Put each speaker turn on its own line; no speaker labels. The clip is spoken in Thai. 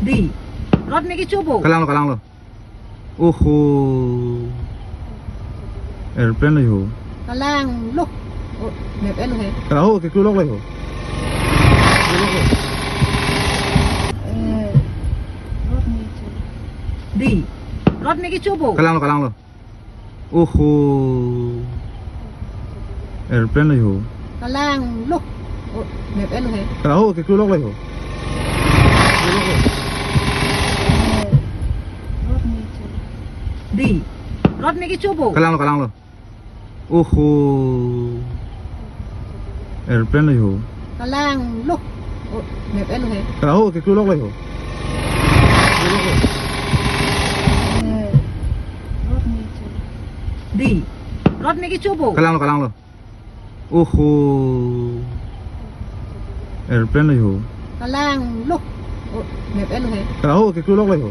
ดีรถไม่กี่ชั่วโมง
กำลังเลยโอ้โหแอร์เพลนเลยโห
กำลังลุกเน็บเอ็นเลย
กำลังโอ้กี่ลูกเลยโห
รถไม่ชั่วดีรถไม่กี่ชั่วโมง
กำลังเลยโอ้โหแอร์เพลนเลยโห
กำลังลุกเน็บเอ็นเลย
กำลังโอ้กี่ลูกเลยโห
ดีรถไม่กี่ชั่วโมง
กำลังเลยโอ้โหแอร์เพลนเลยโห
กำลังลุกเน็บเอ็นเลย
กำลังโอ้กี่ลูกเลยโห
ดีรถไม่กี่ชั่วโมง
กำลังเลยโอ้โหแอร์เพลนเลยโห
กำลังลุกเน็บเอ็นเลย
กำลังโอ้กี่ลูกเลยโห